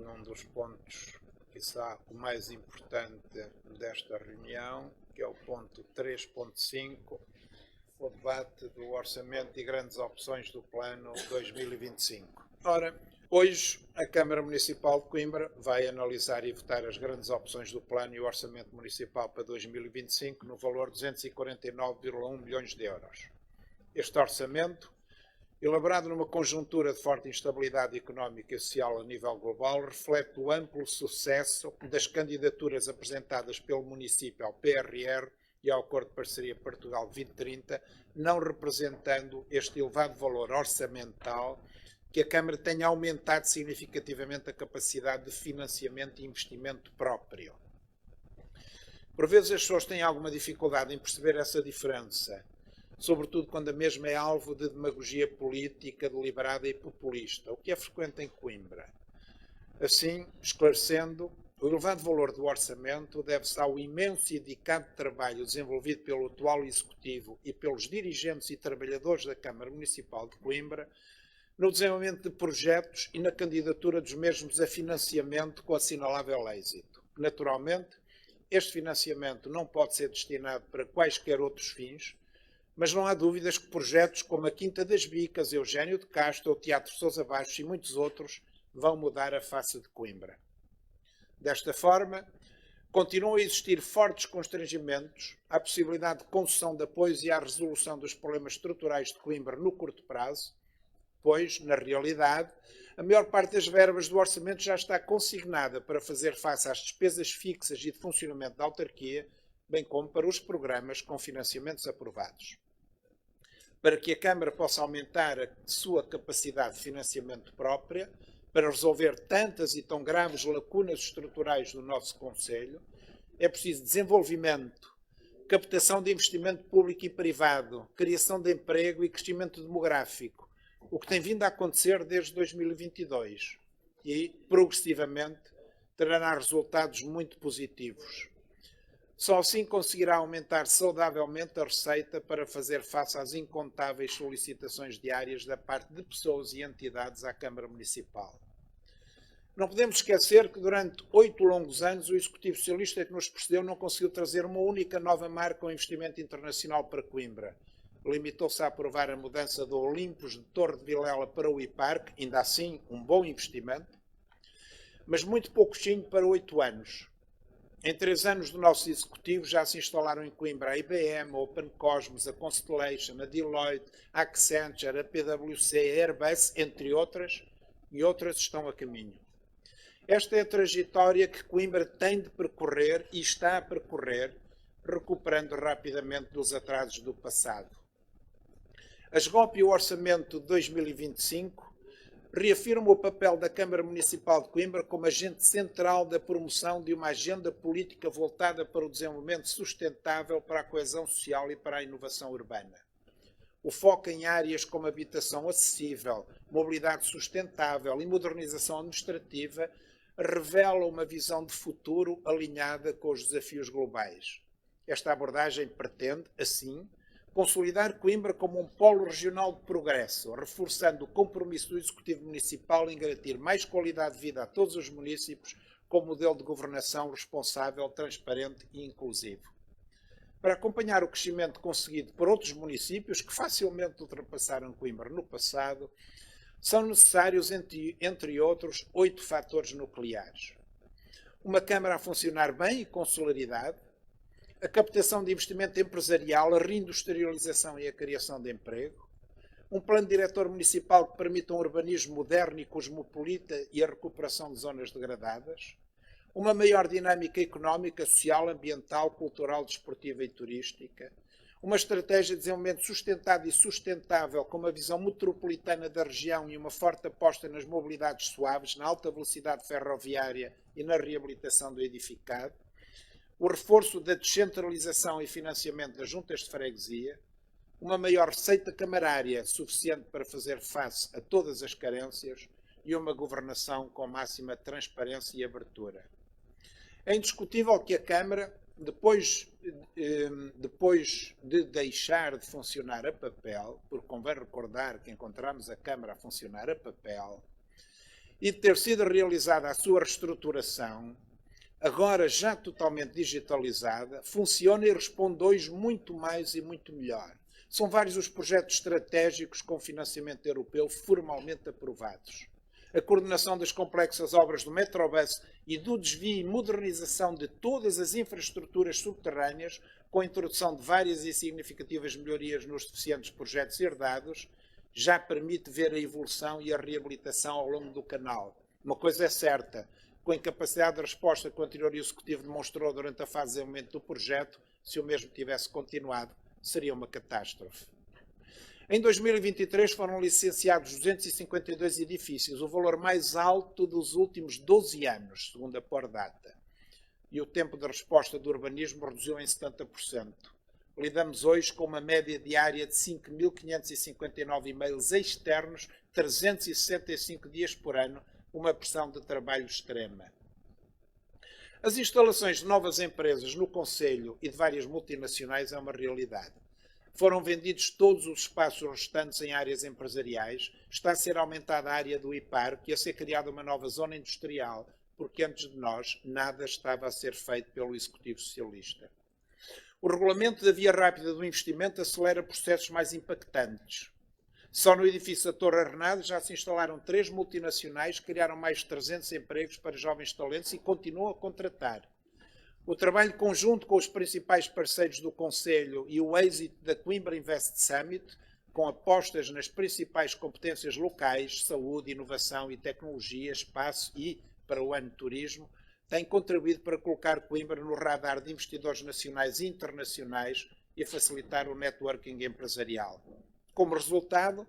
num dos pontos, quiçá o mais importante desta reunião, que é o ponto 3.5, o debate do orçamento e grandes opções do plano 2025. Ora, hoje a Câmara Municipal de Coimbra vai analisar e votar as grandes opções do plano e o orçamento municipal para 2025 no valor de 249,1 milhões de euros. Este orçamento, elaborado numa conjuntura de forte instabilidade económica e social a nível global, reflete o amplo sucesso das candidaturas apresentadas pelo município ao PRR e ao Acordo de Parceria Portugal 2030, não representando este elevado valor orçamental que a Câmara tenha aumentado significativamente a capacidade de financiamento e investimento próprio. Por vezes as pessoas têm alguma dificuldade em perceber essa diferença, sobretudo quando a mesma é alvo de demagogia política deliberada e populista, o que é frequente em Coimbra. Assim, esclarecendo, o elevado valor do orçamento deve-se ao imenso e dedicado trabalho desenvolvido pelo atual Executivo e pelos dirigentes e trabalhadores da Câmara Municipal de Coimbra no desenvolvimento de projetos e na candidatura dos mesmos a financiamento com assinalável êxito. Naturalmente, este financiamento não pode ser destinado para quaisquer outros fins, mas não há dúvidas que projetos como a Quinta das Bicas, Eugênio de Castro, o Teatro Sousa Baixos e muitos outros vão mudar a face de Coimbra. Desta forma, continuam a existir fortes constrangimentos à possibilidade de concessão de apoios e à resolução dos problemas estruturais de Coimbra no curto prazo, pois, na realidade, a maior parte das verbas do orçamento já está consignada para fazer face às despesas fixas e de funcionamento da autarquia, bem como para os programas com financiamentos aprovados. Para que a Câmara possa aumentar a sua capacidade de financiamento própria, para resolver tantas e tão graves lacunas estruturais do nosso Concelho, é preciso desenvolvimento, captação de investimento público e privado, criação de emprego e crescimento demográfico, o que tem vindo a acontecer desde 2022 e, progressivamente, trará resultados muito positivos. Só assim conseguirá aumentar saudavelmente a receita para fazer face às incontáveis solicitações diárias da parte de pessoas e entidades à Câmara Municipal. Não podemos esquecer que durante 8 longos anos o Executivo Socialista que nos precedeu não conseguiu trazer uma única nova marca ou investimento internacional para Coimbra. Limitou-se a aprovar a mudança do Olympus de Torre de Vilela para o IPARC, ainda assim um bom investimento, mas muito pouquinho para 8 anos. Em 3 anos do nosso Executivo já se instalaram em Coimbra a IBM, a Open Cosmos, a Constellation, a Deloitte, a Accenture, a PwC, a Airbus, entre outras, e outras estão a caminho. Esta é a trajetória que Coimbra tem de percorrer e está a percorrer, recuperando rapidamente dos atrasos do passado. A SGOP e o Orçamento de 2025 reafirma o papel da Câmara Municipal de Coimbra como agente central da promoção de uma agenda política voltada para o desenvolvimento sustentável, para a coesão social e para a inovação urbana. O foco em áreas como habitação acessível, mobilidade sustentável e modernização administrativa revela uma visão de futuro alinhada com os desafios globais. Esta abordagem pretende, assim, consolidar Coimbra como um polo regional de progresso, reforçando o compromisso do Executivo Municipal em garantir mais qualidade de vida a todos os municípios com um modelo de governação responsável, transparente e inclusivo. Para acompanhar o crescimento conseguido por outros municípios que facilmente ultrapassaram Coimbra no passado, são necessários, entre outros, 8 fatores nucleares. Uma Câmara a funcionar bem e com celeridade, a captação de investimento empresarial, a reindustrialização e a criação de emprego, um plano diretor municipal que permita um urbanismo moderno e cosmopolita e a recuperação de zonas degradadas, uma maior dinâmica económica, social, ambiental, cultural, desportiva e turística, uma estratégia de desenvolvimento sustentado e sustentável com uma visão metropolitana da região e uma forte aposta nas mobilidades suaves, na alta velocidade ferroviária e na reabilitação do edificado, o reforço da descentralização e financiamento das juntas de freguesia, uma maior receita camarária suficiente para fazer face a todas as carências e uma governação com máxima transparência e abertura. É indiscutível que a Câmara, depois de deixar de funcionar a papel, porque convém recordar que encontramos a Câmara a funcionar a papel, e de ter sido realizada a sua reestruturação, agora já totalmente digitalizada, funciona e responde hoje muito mais e muito melhor. São vários os projetos estratégicos com financiamento europeu formalmente aprovados. A coordenação das complexas obras do Metrobus e do desvio e modernização de todas as infraestruturas subterrâneas, com a introdução de várias e significativas melhorias nos deficientes projetos herdados, já permite ver a evolução e a reabilitação ao longo do canal. Uma coisa é certa, com a incapacidade de resposta que o anterior executivo demonstrou durante a fase de desenvolvimento do projeto, se o mesmo tivesse continuado, seria uma catástrofe. Em 2023 foram licenciados 252 edifícios, o valor mais alto dos últimos 12 anos, segundo a Pordata. E o tempo de resposta do urbanismo reduziu em 70%. Lidamos hoje com uma média diária de 5.559 e-mails externos, 365 dias por ano, uma pressão de trabalho extrema. As instalações de novas empresas no Conselho e de várias multinacionais é uma realidade. Foram vendidos todos os espaços restantes em áreas empresariais, está a ser aumentada a área do IPAR, que a ser criada uma nova zona industrial, porque antes de nós nada estava a ser feito pelo Executivo Socialista. O regulamento da via rápida do investimento acelera processos mais impactantes. Só no edifício da Torre Arrenada já se instalaram 3 multinacionais, criaram mais de 300 empregos para jovens talentos e continuam a contratar. O trabalho conjunto com os principais parceiros do Conselho e o êxito da Coimbra Invest Summit, com apostas nas principais competências locais, saúde, inovação e tecnologia, espaço e, para o ano de turismo, tem contribuído para colocar Coimbra no radar de investidores nacionais e internacionais e a facilitar o networking empresarial. Como resultado,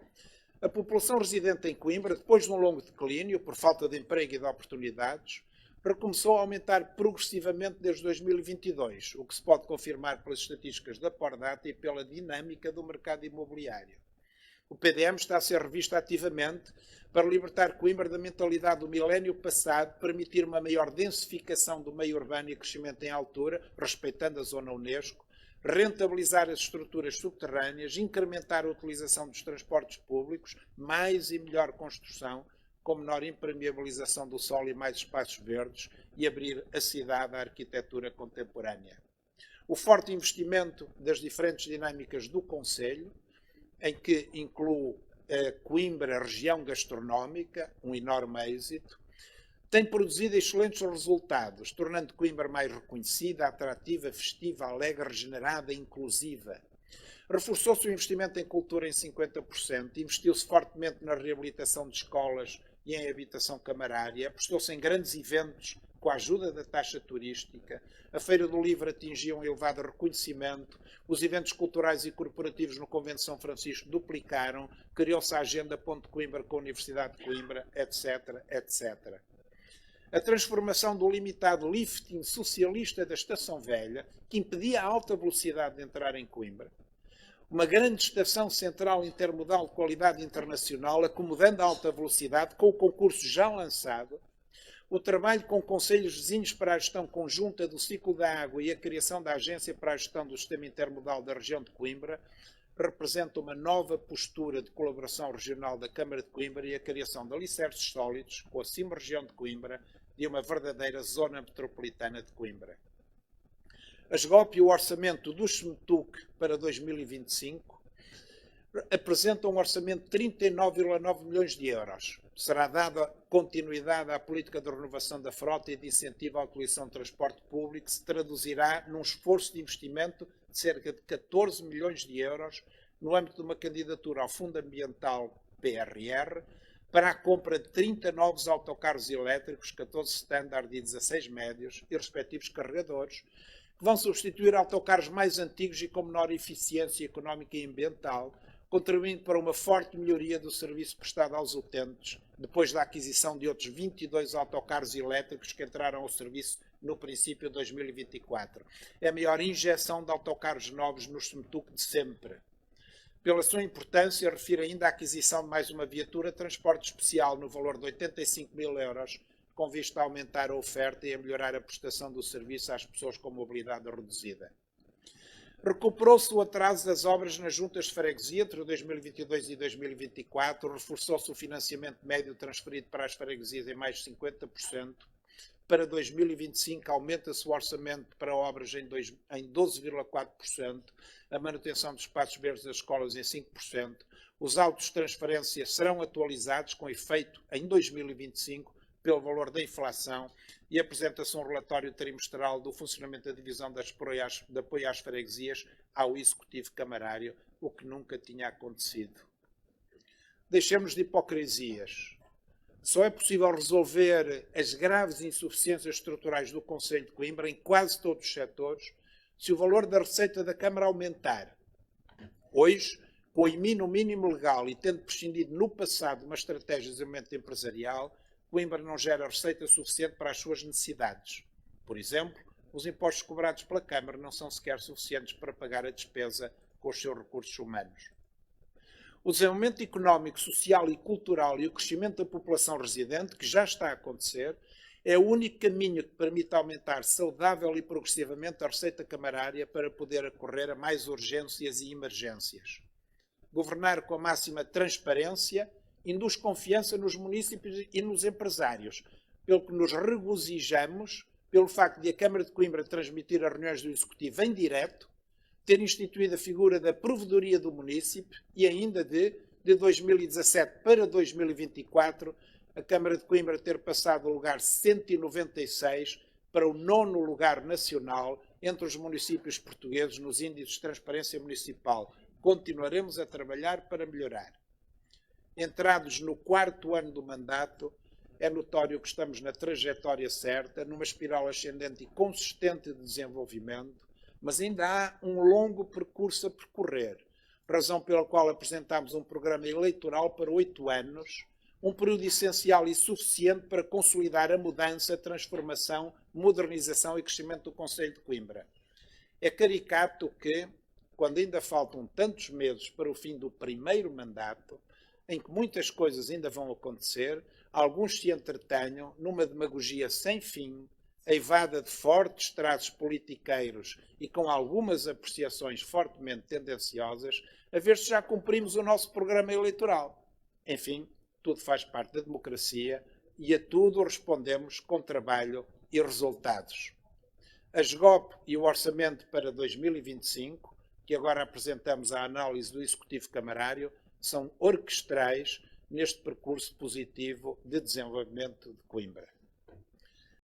a população residente em Coimbra, depois de um longo declínio por falta de emprego e de oportunidades, recomeçou a aumentar progressivamente desde 2022, o que se pode confirmar pelas estatísticas da Pordata e pela dinâmica do mercado imobiliário. O PDM está a ser revisto ativamente para libertar Coimbra da mentalidade do milénio passado, permitir uma maior densificação do meio urbano e crescimento em altura, respeitando a zona Unesco, rentabilizar as estruturas subterrâneas, incrementar a utilização dos transportes públicos, mais e melhor construção, com menor impermeabilização do solo e mais espaços verdes, e abrir a cidade à arquitetura contemporânea. O forte investimento das diferentes dinâmicas do Conselho, em que inclui Coimbra, região gastronómica, um enorme êxito, tem produzido excelentes resultados, tornando Coimbra mais reconhecida, atrativa, festiva, alegre, regenerada e inclusiva. Reforçou-se o investimento em cultura em 50%, investiu-se fortemente na reabilitação de escolas e em habitação camarária, apostou-se em grandes eventos com a ajuda da taxa turística, a Feira do Livro atingiu um elevado reconhecimento, os eventos culturais e corporativos no Convento de São Francisco duplicaram, criou-se a agenda Ponte Coimbra com a Universidade de Coimbra, etc., etc. A transformação do limitado lifting socialista da Estação Velha, que impedia a alta velocidade de entrar em Coimbra, uma grande estação central intermodal de qualidade internacional, acomodando a alta velocidade, com o concurso já lançado, o trabalho com conselhos vizinhos para a gestão conjunta do ciclo da água e a criação da Agência para a Gestão do Sistema Intermodal da região de Coimbra representa uma nova postura de colaboração regional da Câmara de Coimbra e a criação de alicerces sólidos com a Cima-Região de Coimbra de uma verdadeira zona metropolitana de Coimbra. A SGOP e o orçamento do SMTUC para 2025 apresentam um orçamento de 39,9 milhões de euros. Será dada continuidade à política de renovação da frota e de incentivo à utilização de transporte público, que se traduzirá num esforço de investimento de cerca de 14 milhões de euros no âmbito de uma candidatura ao Fundo Ambiental PRR para a compra de 30 novos autocarros elétricos, 14 standard e 16 médios e respectivos carregadores, que vão substituir autocarros mais antigos e com menor eficiência económica e ambiental, contribuindo para uma forte melhoria do serviço prestado aos utentes, depois da aquisição de outros 22 autocarros elétricos que entraram ao serviço no princípio de 2024. É a maior injeção de autocarros novos no SMTUC de sempre. Pela sua importância, refiro ainda a aquisição de mais uma viatura de transporte especial no valor de 85 mil euros, com vista a aumentar a oferta e a melhorar a prestação do serviço às pessoas com mobilidade reduzida. Recuperou-se o atraso das obras nas juntas de freguesia entre 2022 e 2024, reforçou-se o financiamento médio transferido para as freguesias em mais de 50%. Para 2025 aumenta-se o orçamento para obras em 12,4%, a manutenção dos espaços verdes das escolas em 5%, os autos de transferência serão atualizados com efeito em 2025 pelo valor da inflação e apresenta-se um relatório trimestral do funcionamento da divisão de apoio às freguesias ao Executivo Camarário, o que nunca tinha acontecido. Deixemos de hipocrisias. Só é possível resolver as graves insuficiências estruturais do Concelho de Coimbra em quase todos os setores se o valor da receita da Câmara aumentar. Hoje, com o mínimo legal e tendo prescindido no passado de uma estratégia de desenvolvimento empresarial, Coimbra não gera receita suficiente para as suas necessidades. Por exemplo, os impostos cobrados pela Câmara não são sequer suficientes para pagar a despesa com os seus recursos humanos. O desenvolvimento económico, social e cultural e o crescimento da população residente, que já está a acontecer, é o único caminho que permite aumentar saudável e progressivamente a receita camarária para poder acorrer a mais urgências e emergências. Governar com a máxima transparência induz confiança nos municípios e nos empresários, pelo que nos regozijamos pelo facto de a Câmara de Coimbra transmitir as reuniões do Executivo em direto, ter instituído a figura da provedoria do município e ainda de 2017 para 2024, a Câmara de Coimbra ter passado do lugar 196 para o 9º lugar nacional entre os municípios portugueses nos índices de transparência municipal. Continuaremos a trabalhar para melhorar. Entrados no 4º ano do mandato, é notório que estamos na trajetória certa, numa espiral ascendente e consistente de desenvolvimento, mas ainda há um longo percurso a percorrer, razão pela qual apresentámos um programa eleitoral para 8 anos, um período essencial e suficiente para consolidar a mudança, transformação, modernização e crescimento do Concelho de Coimbra. É caricato que, quando ainda faltam tantos meses para o fim do primeiro mandato, em que muitas coisas ainda vão acontecer, alguns se entretenham numa demagogia sem fim, eivada de fortes traços politiqueiros e com algumas apreciações fortemente tendenciosas, a ver se já cumprimos o nosso programa eleitoral. Enfim, tudo faz parte da democracia e a tudo respondemos com trabalho e resultados. A SGOP e o orçamento para 2025, que agora apresentamos à análise do Executivo Camarário, são orquestrais neste percurso positivo de desenvolvimento de Coimbra.